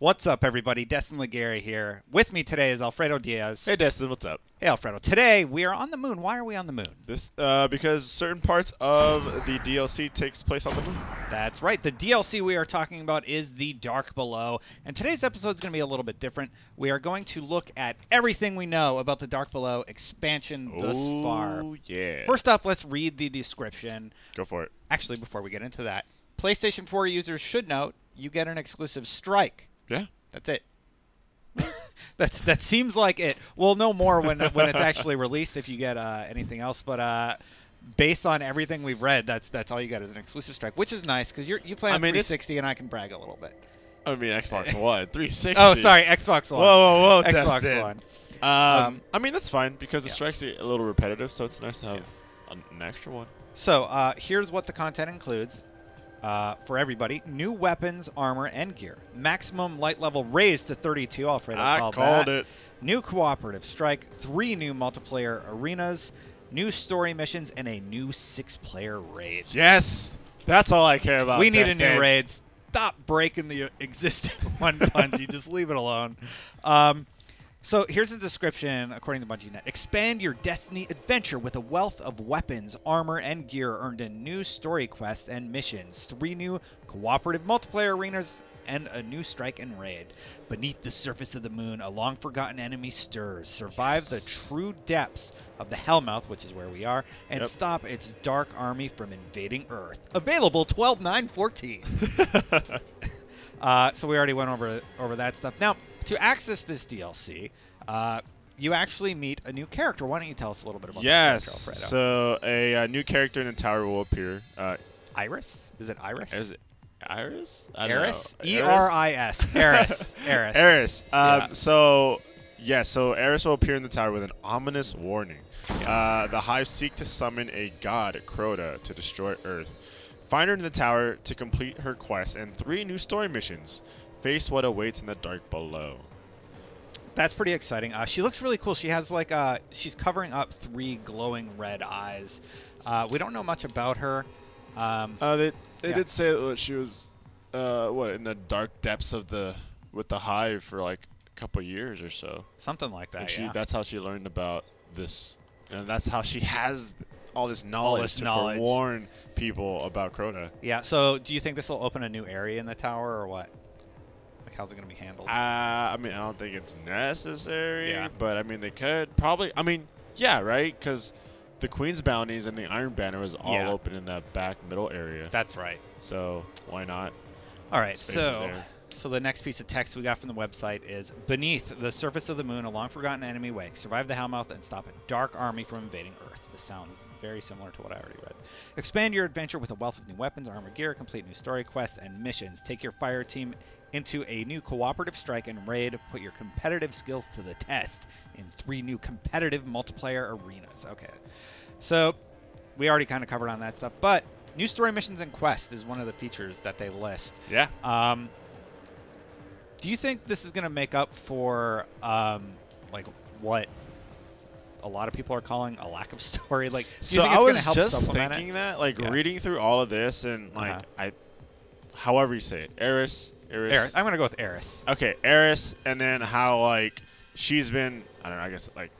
What's up, everybody? Destin Legary here. With me today is Alfredo Diaz. Hey, Destin, what's up? Hey, Alfredo. Today, we are on the moon. Why are we on the moon? This because certain parts of the DLC takes place on the moon. That's right. The DLC we are talking about is The Dark Below. And today's episode is going to be a little bit different. We are going to look at everything we know about The Dark Below expansion thus far. Oh, yeah. First up, let's read the description. Go for it. Actually, before we get into that, PlayStation 4 users should note you get an exclusive strike. Yeah. That's it. That seems like it. We'll know more when it's actually released if you get anything else. But based on everything we've read, that's all you get is an exclusive strike, which is nice because you play on 360 and I can brag a little bit. I mean, Xbox One, 360. Oh, sorry, Xbox One. Whoa, Xbox Destin. One. I mean, that's fine because the strike's a little repetitive, so it's nice to have an extra one. So here's what the content includes. For everybody, new weapons, armor, and gear. Maximum light level raised to 32. Alfredo called it. New cooperative strike. 3 new multiplayer arenas. New story missions and a new 6-player raid. Yes, that's all I care about. We need a new raid. Stop breaking the existing one, Bungie. Just leave it alone. So here's the description, according to BungieNet. Expand your Destiny adventure with a wealth of weapons, armor, and gear earned in new story quests and missions. 3 new cooperative multiplayer arenas and a new strike and raid. Beneath the surface of the moon, a long-forgotten enemy stirs. Survive the true depths of the Hellmouth, which is where we are, and stop its dark army from invading Earth. Available 12/9/14. So we already went over that stuff. Now, to access this DLC, you actually meet a new character. Why don't you tell us a little bit about that character, Alfredo? So a new character in the tower will appear. Iris? Is it Iris? Is it Iris? Eris? E-R-I-S. Eris. Eris. Eris. So Eris will appear in the tower with an ominous warning. The Hive seek to summon a god, Crota, to destroy Earth. Find her in the tower to complete her quest and 3 new story missions. Face what awaits in the dark below. That's pretty exciting. She looks really cool. She has like she's covering up 3 glowing red eyes. We don't know much about her. They did say that she was in the dark depths of with the Hive for like a couple years or so. Something like that. And that's how she learned about this, and that's how she has all this knowledge to forewarn people about Crota. Yeah. So, do you think this will open a new area in the tower, or what? Like, how's it going to be handled? I mean, I don't think it's necessary, but I mean, they could probably. I mean, yeah, right? Because the Queen's Bounties and the Iron Banner was all open in that back middle area. That's right. So why not? All right. So the next piece of text we got from the website is: beneath the surface of the moon, a long-forgotten enemy wakes. Survive the Hellmouth and stop a dark army from invading Earth. This sounds very similar to what I already read. Expand your adventure with a wealth of new weapons, armor, gear, complete new story quests and missions. Take your fire team into a new cooperative strike and raid. Put your competitive skills to the test in 3 new competitive multiplayer arenas. Okay, so we already kind of covered on that stuff, but new story missions and quests is one of the features that they list. Yeah. Do you think this is going to make up for like what a lot of people are calling a lack of story? Like, do you think it's going to help just supplement thinking that, like, reading through all of this and like however you say it, Eris. I'm going to go with Eris. Okay, Eris, and then how like she's been, I don't know, I guess like,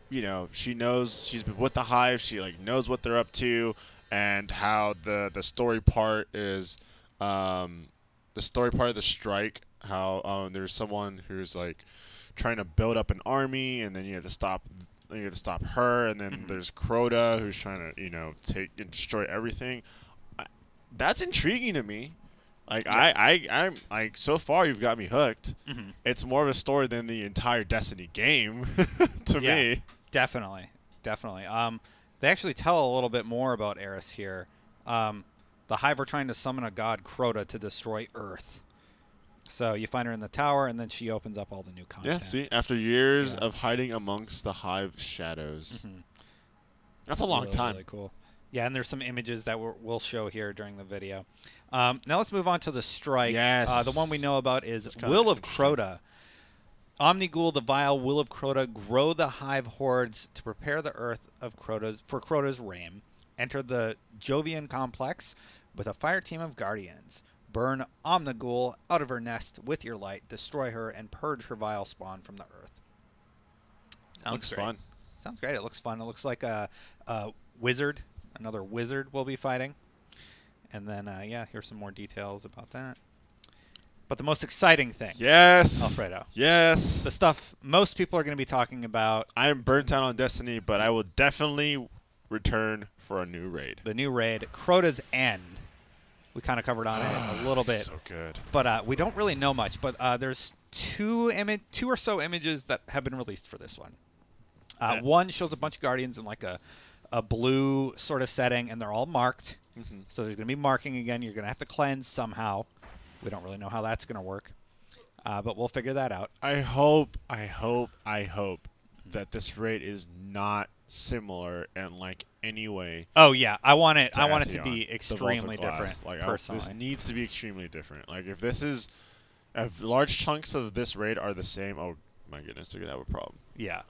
you know, she knows she's been with the Hive. She like knows what they're up to, and how the story part is the story part of the strike. How there's someone who's like trying to build up an army, and then you have to stop her, and then there's Crota who's trying to, you know, take and destroy everything. That's intriguing to me. Like I'm like, so far you've got me hooked. It's more of a story than the entire Destiny game to me. Definitely. They actually tell a little bit more about Eris here. The Hive are trying to summon a god, Crota, to destroy Earth. So you find her in the tower, and then she opens up all the new content. Yeah, see? After years of hiding amongst the Hive shadows. That's a long time. Really cool. Yeah, and there's some images that we'll show here during the video. Now let's move on to the strike. Yes. The one we know about is Will of Crota. Omnigul, the vile Will of Crota, grow the Hive hordes to prepare the Earth for Crota's reign. Enter the Jovian complex with a fire team of guardians. Burn Omnigul out of her nest with your light. Destroy her and purge her vile spawn from the earth. Looks fun. Sounds great. It looks fun. It looks like a wizard. Another wizard we'll be fighting. And then, yeah, here's some more details about that. But the most exciting thing. Yes. Alfredo. Yes. The stuff most people are going to be talking about. I am burnt out on Destiny, but I will definitely return for a new raid. The new raid, Crota's End. We kind of covered on it a little bit. So good. But we don't really know much. But there's two or so images that have been released for this one. One shows a bunch of Guardians in like a blue sort of setting, and they're all marked. Mm-hmm. So there's going to be marking again. You're going to have to cleanse somehow. We don't really know how that's going to work, but we'll figure that out. I hope that this raid is not similar in like any way. Oh yeah, I want it to Atheon, be extremely different. Like, personally, this needs to be extremely different. Like if this is, if large chunks of this raid are the same, oh my goodness, they're gonna have a problem. Yeah,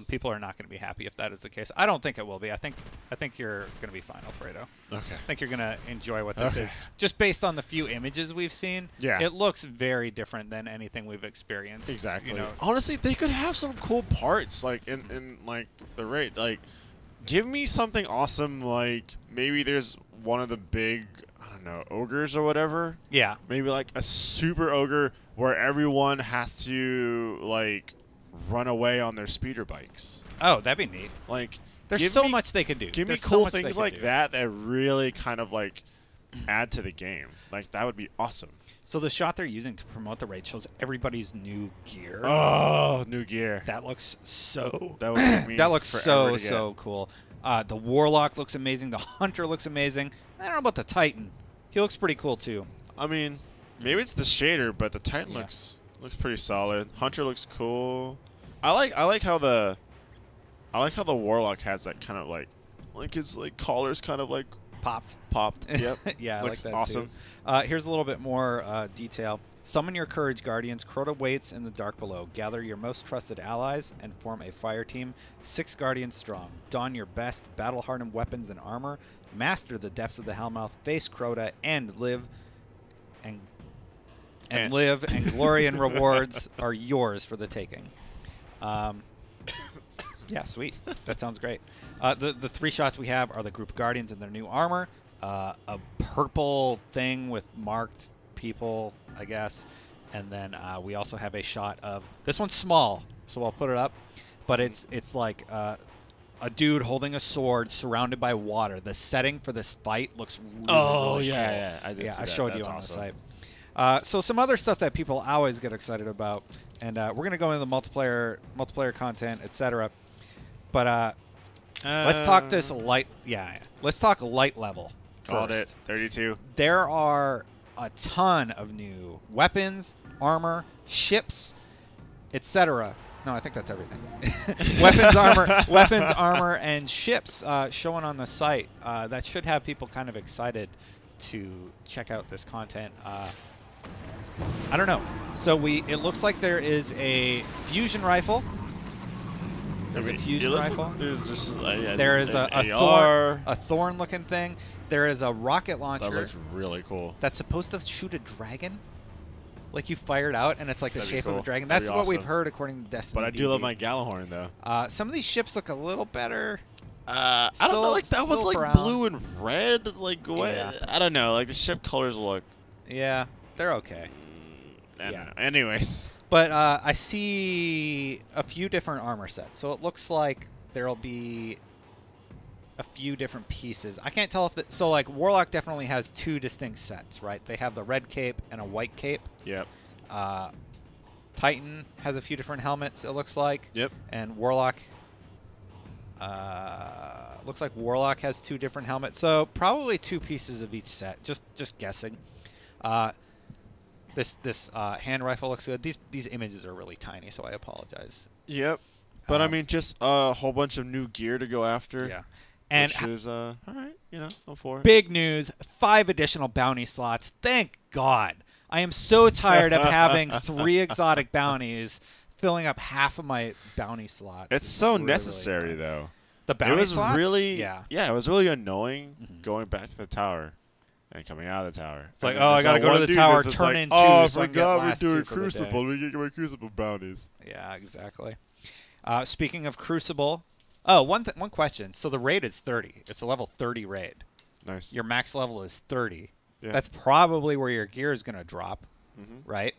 people are not going to be happy if that is the case. I don't think it will be. I think you're going to be fine, Alfredo. Okay. I think you're going to enjoy what this is. Just based on the few images we've seen, yeah, it looks very different than anything we've experienced. Exactly. You know? Honestly, they could have some cool parts like in like the raid. Like, give me something awesome. Like maybe there's one of the big, I don't know, ogres or whatever. Yeah. Maybe like a super ogre where everyone has to like run away on their speeder bikes. Oh, that'd be neat. Like, there's so much they could do. Give me cool things like that that really kind of like add to the game. Like that would be awesome. So the shot they're using to promote the raid shows everybody's new gear. Oh, new gear. That looks so. That would take me that looks forever so cool. The Warlock looks amazing. The Hunter looks amazing. I don't know about the Titan. He looks pretty cool too. I mean, maybe it's the shader, but the Titan looks pretty solid. Hunter looks cool. I like how the Warlock has that kind of like his like collar's kind of like popped. Yep. Yeah, looks I like that awesome. Too. Here's a little bit more detail. Summon your courage, Guardians. Crota waits in the dark below. Gather your most trusted allies and form a fire team, 6 Guardians strong. Don your best battle-hardened weapons and armor. Master the depths of the Hellmouth. Face Crota and live and glory and rewards are yours for the taking. Yeah, sweet. That sounds great. The 3 shots we have are the group Guardians in their new armor, a purple thing with marked people, I guess, and then we also have a shot of this one's small, so I'll put it up, but it's like a dude holding a sword surrounded by water. The setting for this fight looks really, really cool. I showed you on the site. So some other stuff that people always get excited about, and we're gonna go into the multiplayer content, etc. But let's talk this light. Yeah, let's talk light level. Called it 32. There are a ton of new weapons, armor, ships, etc. No, I think that's everything. weapons, armor, and ships showing on the site. That should have people kind of excited to check out this content. I don't know. So it looks like there is a fusion rifle. There's a fusion rifle. Like there's just there is a thorn-looking thing. There is a rocket launcher. That looks really cool. That's supposed to shoot a dragon. Like you fire it out, and it's like the shape of a dragon. That'd That's what we've heard according to Destin. But I do love my Gallahorn, though. Some of these ships look a little better. I don't know. Like that one's like brown. Blue and red. Like what? Yeah. I don't know. Like the ship colors look. Yeah, they're okay. Yeah. Anyways. But I see a few different armor sets, so it looks like there'll be a few different pieces. I can't tell if so like Warlock definitely has 2 distinct sets, right? They have the red cape and a white cape. Yep. Titan has a few different helmets, it looks like. Yep. And Warlock looks like Warlock has 2 different helmets. So probably 2 pieces of each set. Just guessing. This hand rifle looks good. These images are really tiny, so I apologize. Yep. But I mean, just a whole bunch of new gear to go after. Yeah. And which is all right, you know, I'm for it. Big news: 5 additional bounty slots. Thank God. I am so tired of having 3 exotic bounties filling up half of my bounty slots. It's so necessary, though. The bounty slots? It was really, yeah, it was really annoying going back to the tower and coming out of the tower. It's like, oh, I gotta go to the tower, turn in two. Oh, I so I can get forgot we're last two doing for the Crucible. day. We can get my Crucible bounties. Yeah, exactly. Speaking of Crucible, oh, one question. So the raid is 30. It's a level 30 raid. Nice. Your max level is 30. Yeah. That's probably where your gear is going to drop, right?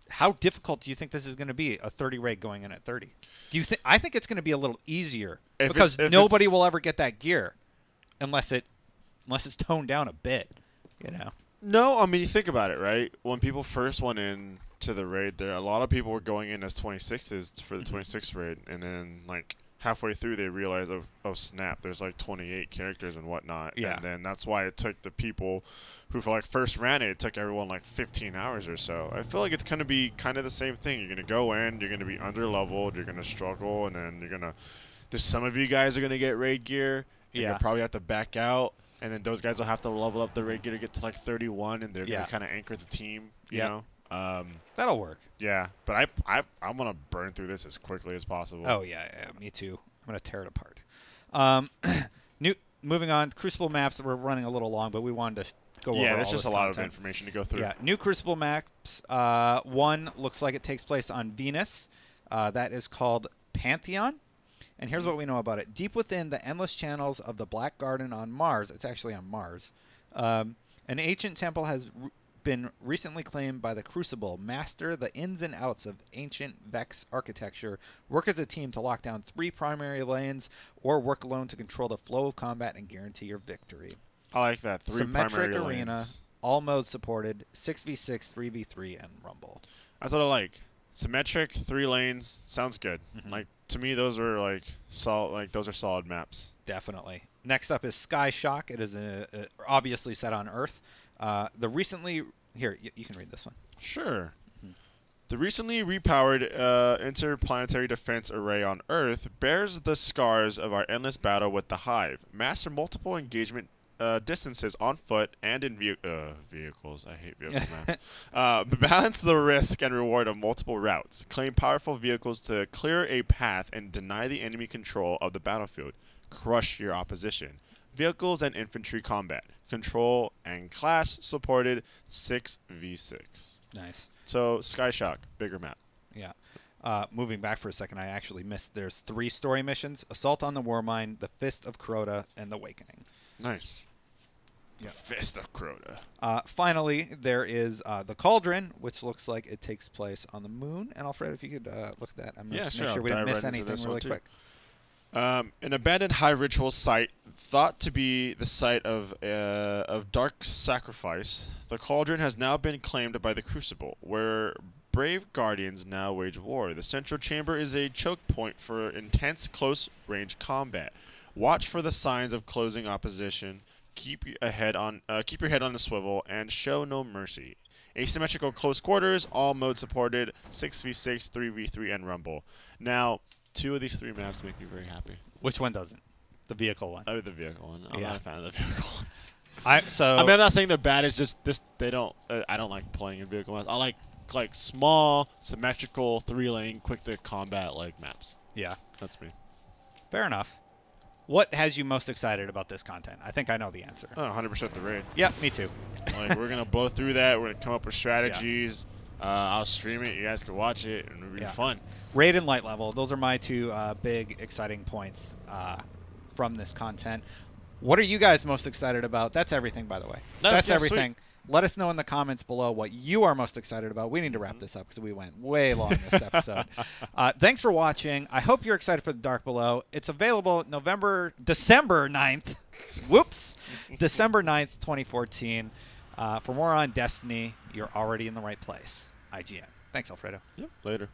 How difficult do you think this is going to be, a 30 raid going in at 30? Do you think? I think it's going to be a little easier because nobody will ever get that gear unless it's toned down a bit, you know. No, I mean, you think about it, right? When people first went in to the raid, a lot of people were going in as 26s for the 26th raid, and then like halfway through they realized, oh snap, there's like 28 characters and whatnot. Yeah. And then that's why it took the people who for like first ran it took everyone like 15 hours or so. I feel like it's going to be kind of the same thing. You're going to go in, you're going to be under leveled, you're going to struggle, and then there's some of you guys are going to get raid gear. And you'll probably have to back out. And then those guys will have to level up the raid gear to get to like 31, and they're going to kind of anchor the team, you know? That'll work. Yeah, but I'm going to burn through this as quickly as possible. Oh, yeah, me too. I'm going to tear it apart. Moving on, Crucible Maps, we're running a little long, but we wanted to go over all there's just a lot of content. information to go through. Yeah, new Crucible Maps. One looks like it takes place on Venus. That is called Pantheon. And here's what we know about it. Deep within the endless channels of the Black Garden on Mars, it's actually on Mars, an ancient temple has been recently claimed by the Crucible. Master the ins and outs of ancient Vex architecture. Work as a team to lock down 3 primary lanes, or work alone to control the flow of combat and guarantee your victory. I like that. 3 Symmetric primary arena, lanes. all modes supported, 6v6, 3v3, and Rumble. That's what I like. Symmetric, 3 lanes, sounds good. Like, to me, those are like those are solid maps. Definitely. Next up is Sky Shock. It is obviously set on Earth. Here, you can read this one. Sure. The recently repowered interplanetary defense array on Earth bears the scars of our endless battle with the Hive. Master multiple engagement distances on foot and in vehicles. I hate vehicle maps. Balance the risk and reward of multiple routes. Claim powerful vehicles to clear a path and deny the enemy control of the battlefield. Crush your opposition. Vehicles and infantry combat. Control and clash supported 6v6. Nice. So Sky Shock, bigger map. Yeah. Moving back for a second, I actually missed. There's 3 story missions: Assault on the Warmind, the Fist of Crota, and the Awakening. Nice. Yeah. The Fist of Crota. Finally, there is the Cauldron, which looks like it takes place on the moon. And Alfredo, if you could look at that, I'm going to make sure we didn't miss anything really quick. An abandoned Hive ritual site thought to be the site of dark sacrifice, the Cauldron has now been claimed by the Crucible, where brave guardians now wage war. The central chamber is a choke point for intense close-range combat. Watch for the signs of closing opposition. Keep your head on the swivel and show no mercy. Asymmetrical close quarters, all modes supported. 6v6, 3v3, and Rumble. Now, 2 of these 3 maps make me very happy. Which one doesn't? The vehicle one. The vehicle one. I'm not a fan of the vehicle ones. I'm not saying they're bad. It's just this. They don't. I don't like playing in vehicle ones. I like small, symmetrical, 3-lane, quick to combat maps. Yeah, that's me. Fair enough. What has you most excited about this content? I think I know the answer. 100% the raid. Yep, me too. We're gonna blow through that. We're gonna come up with strategies. I'll stream it. You guys can watch it, and it'll be fun. Raid and light level. Those are my 2 big exciting points from this content. What are you guys most excited about? That's everything, by the way. That's everything. Sweet. Let us know in the comments below what you are most excited about. We need to wrap this up because we went way long this episode. Thanks for watching. I hope you're excited for The Dark Below. It's available December 9th. Whoops. December 9th, 2014. For more on Destiny, you're already in the right place. IGN. Thanks, Alfredo. Yep. Later.